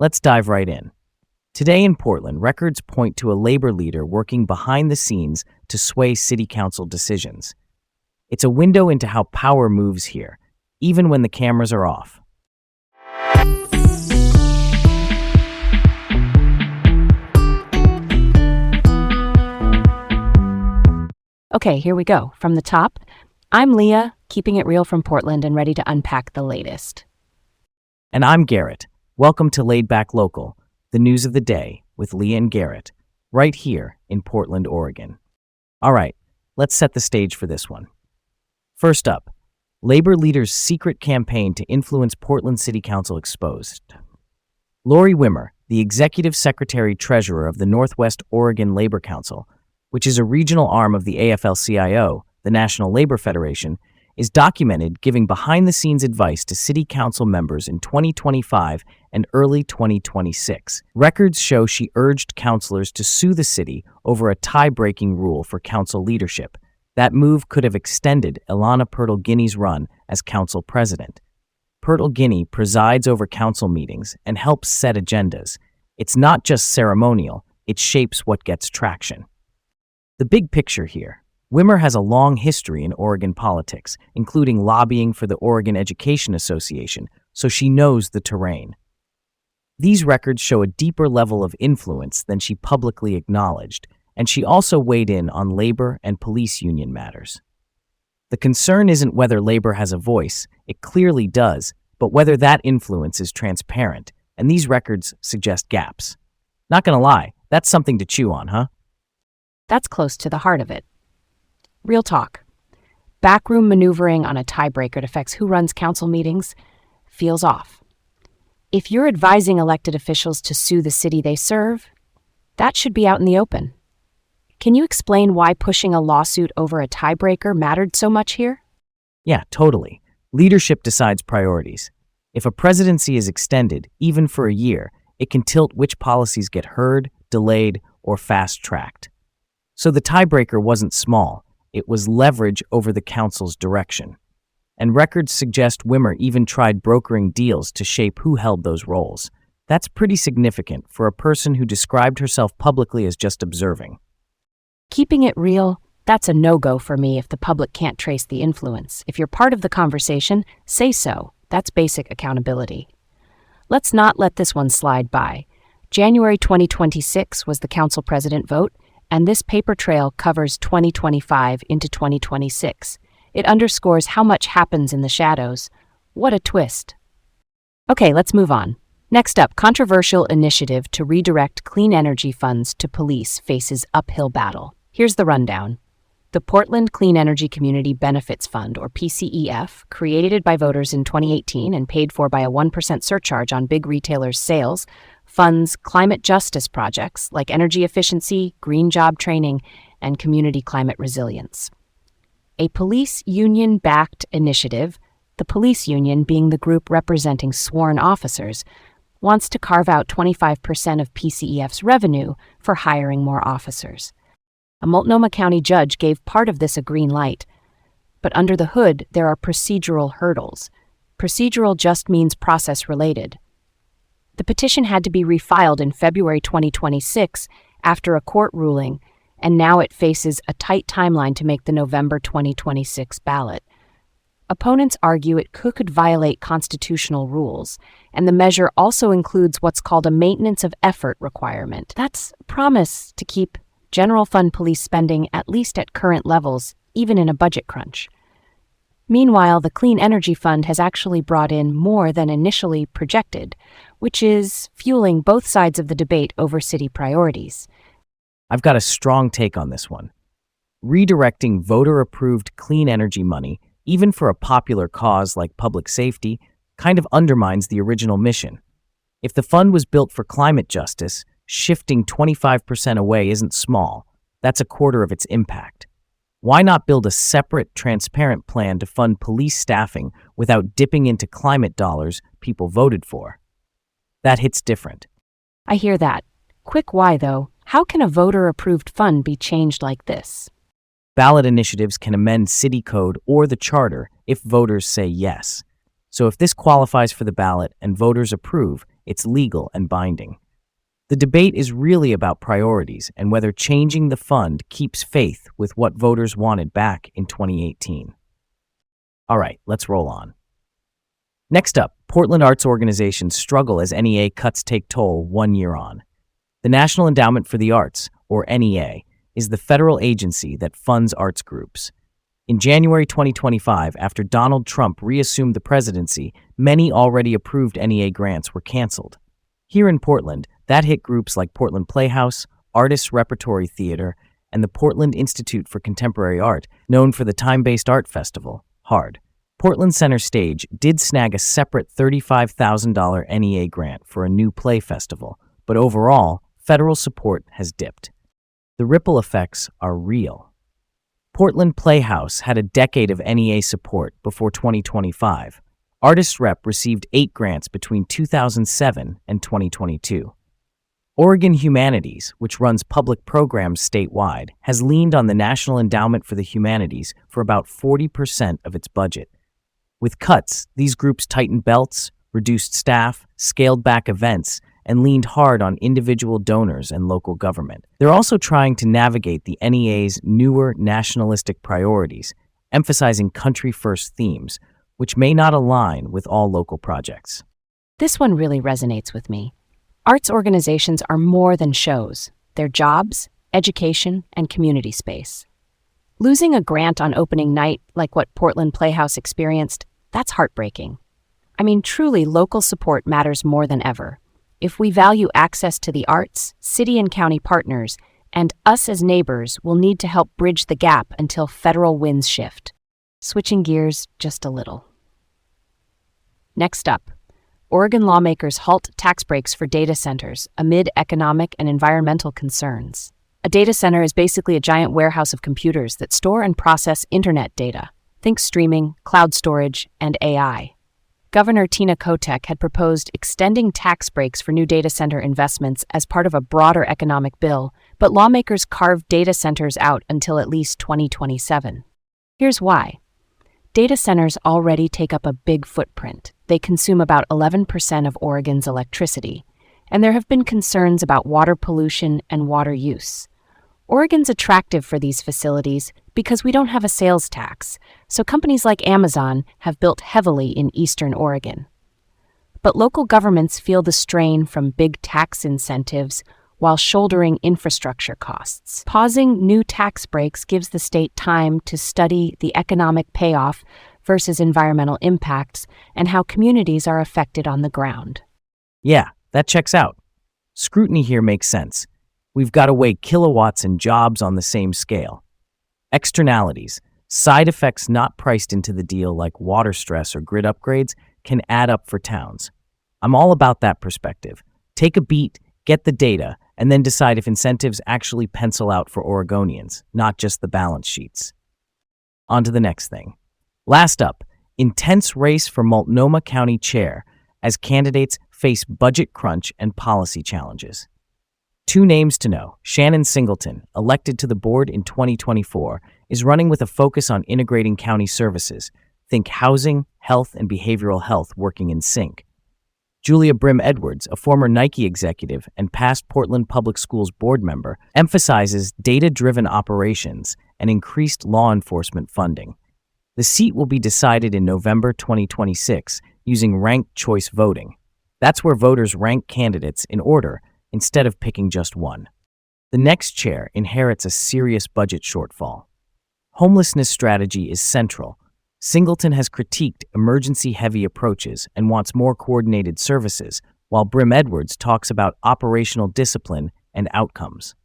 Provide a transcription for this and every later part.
Let's dive right in. Today in Portland, records point to a labor leader working behind the scenes to sway city council decisions. It's a window into how power moves here, even when the cameras are off. Okay, here we go. From the top, I'm Leah, keeping it real from Portland and ready to unpack the latest. And I'm Garrett. Welcome to Laid Back Local, the news of the day with Leah and Garrett, right here in Portland, Oregon. All right, let's set the stage for this one. First up, labor leaders' secret campaign to influence Portland City Council exposed. Lori Wimmer, the executive secretary-treasurer of the Northwest Oregon Labor Council, which is a regional arm of the AFL-CIO, the National Labor Federation, is documented giving behind-the-scenes advice to city council members in 2025 and early 2026. Records show she urged councilors to sue the city over a tie-breaking rule for council leadership. That move could have extended Ilana Purtle-Guiney's run as council president. Purtle-Guiney presides over council meetings and helps set agendas. It's not just ceremonial, it shapes what gets traction. The big picture here. Wimmer has a long history in Oregon politics, including lobbying for the Oregon Education Association, so she knows the terrain. These records show a deeper level of influence than she publicly acknowledged, and she also weighed in on labor and police union matters. The concern isn't whether labor has a voice, it clearly does, but whether that influence is transparent, and these records suggest gaps. Not gonna lie, that's something to chew on, huh? That's close to the heart of it. Real talk. Backroom maneuvering on a tiebreaker that affects who runs council meetings feels off. If you're advising elected officials to sue the city they serve, that should be out in the open. Can you explain why pushing a lawsuit over a tiebreaker mattered so much here? Yeah, totally. Leadership decides priorities. If a presidency is extended, even for a year, it can tilt which policies get heard, delayed, or fast-tracked. So the tiebreaker wasn't small, it was leverage over the council's direction. And records suggest Wimmer even tried brokering deals to shape who held those roles. That's pretty significant for a person who described herself publicly as just observing. Keeping it real, that's a no-go for me if the public can't trace the influence. If you're part of the conversation, say so. That's basic accountability. Let's not let this one slide by. January 2026 was the council president vote, and this paper trail covers 2025 into 2026. It underscores how much happens in the shadows. What a twist. Okay, let's move on. Next up, controversial initiative to redirect clean energy funds to police faces uphill battle. Here's the rundown. The Portland Clean Energy Community Benefits Fund, or PCEF, created by voters in 2018 and paid for by a 1% surcharge on big retailers' sales, funds climate justice projects like energy efficiency, green job training, and community climate resilience. A police union-backed initiative, the police union being the group representing sworn officers, wants to carve out 25% of PCEF's revenue for hiring more officers. A Multnomah County judge gave part of this a green light, but under the hood there are procedural hurdles. Procedural just means process-related. The petition had to be refiled in February 2026 after a court ruling, and now it faces a tight timeline to make the November 2026 ballot. Opponents argue it could violate constitutional rules, and the measure also includes what's called a maintenance of effort requirement. That's a promise to keep general fund police spending at least at current levels, even in a budget crunch. Meanwhile, the Clean Energy Fund has actually brought in more than initially projected, which is fueling both sides of the debate over city priorities. I've got a strong take on this one. Redirecting voter-approved clean energy money, even for a popular cause like public safety, kind of undermines the original mission. If the fund was built for climate justice, shifting 25% away isn't small. That's a quarter of its impact. Why not build a separate, transparent plan to fund police staffing without dipping into climate dollars people voted for? That hits different. I hear that. Quick why, though. How can a voter-approved fund be changed like this? Ballot initiatives can amend city code or the charter if voters say yes. So if this qualifies for the ballot and voters approve, it's legal and binding. The debate is really about priorities and whether changing the fund keeps faith with what voters wanted back in 2018. All right, let's roll on. Next up, Portland arts organizations struggle as NEA cuts take toll 1 year on. The National Endowment for the Arts, or NEA, is the federal agency that funds arts groups. In January 2025, after Donald Trump reassumed the presidency, many already approved NEA grants were canceled. Here in Portland, that hit groups like Portland Playhouse, Artists Repertory Theater, and the Portland Institute for Contemporary Art, known for the Time-Based Art Festival, hard. Portland Center Stage did snag a separate $35,000 NEA grant for a new play festival, but overall, federal support has dipped. The ripple effects are real. Portland Playhouse had a decade of NEA support before 2025. Artists Rep received 8 grants between 2007 and 2022. Oregon Humanities, which runs public programs statewide, has leaned on the National Endowment for the Humanities for about 40% of its budget. With cuts, these groups tightened belts, reduced staff, scaled back events, and leaned hard on individual donors and local government. They're also trying to navigate the NEA's newer nationalistic priorities, emphasizing country-first themes, which may not align with all local projects. This one really resonates with me. Arts organizations are more than shows. They're jobs, education, and community space. Losing a grant on opening night, like what Portland Playhouse experienced, that's heartbreaking. I mean, truly, local support matters more than ever. If we value access to the arts, city and county partners, and us as neighbors will need to help bridge the gap until federal winds shift. Switching gears just a little. Next up, Oregon lawmakers halt tax breaks for data centers amid economic and environmental concerns. A data center is basically a giant warehouse of computers that store and process internet data. Think streaming, cloud storage, and AI. Governor Tina Kotek had proposed extending tax breaks for new data center investments as part of a broader economic bill, but lawmakers carved data centers out until at least 2027. Here's why. Data centers already take up a big footprint. They consume about 11% of Oregon's electricity, and there have been concerns about water pollution and water use. Oregon's attractive for these facilities because we don't have a sales tax, so companies like Amazon have built heavily in eastern Oregon. But local governments feel the strain from big tax incentives while shouldering infrastructure costs. Pausing new tax breaks gives the state time to study the economic payoff versus environmental impacts and how communities are affected on the ground. Yeah, that checks out. Scrutiny here makes sense. We've got to weigh kilowatts and jobs on the same scale. Externalities, side effects not priced into the deal like water stress or grid upgrades, can add up for towns. I'm all about that perspective. Take a beat, get the data, and then decide if incentives actually pencil out for Oregonians, not just the balance sheets. On to the next thing. Last up, intense race for Multnomah County Chair as candidates face budget crunch and policy challenges. 2 names to know. Shannon Singleton, elected to the board in 2024, is running with a focus on integrating county services. Think housing, health, and behavioral health working in sync. Julia Brim Edwards, a former Nike executive and past Portland Public Schools board member, emphasizes data-driven operations and increased law enforcement funding. The seat will be decided in November 2026 using ranked choice voting. That's where voters rank candidates in order instead of picking just one. The next chair inherits a serious budget shortfall. Homelessness strategy is central. Singleton has critiqued emergency-heavy approaches and wants more coordinated services, while Brim Edwards talks about operational discipline and outcomes.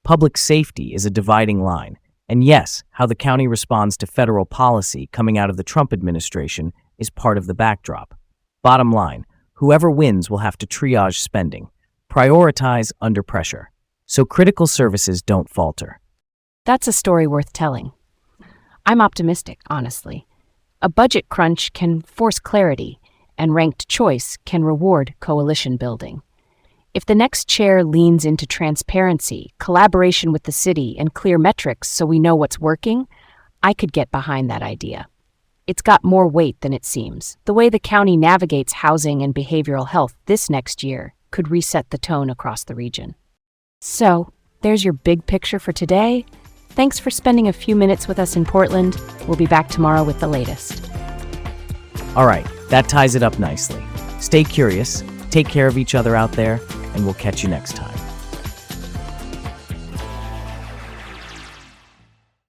Public safety is a dividing line, and yes, how the county responds to federal policy coming out of the Trump administration is part of the backdrop. Bottom line, whoever wins will have to triage spending, prioritize under pressure, so critical services don't falter. That's a story worth telling. I'm optimistic, honestly. A budget crunch can force clarity, and ranked choice can reward coalition building. If the next chair leans into transparency, collaboration with the city, and clear metrics so we know what's working, I could get behind that idea. It's got more weight than it seems. The way the county navigates housing and behavioral health this next year could reset the tone across the region. So, there's your big picture for today. Thanks for spending a few minutes with us in Portland. We'll be back tomorrow with the latest. All right, that ties it up nicely. Stay curious, take care of each other out there, and we'll catch you next time.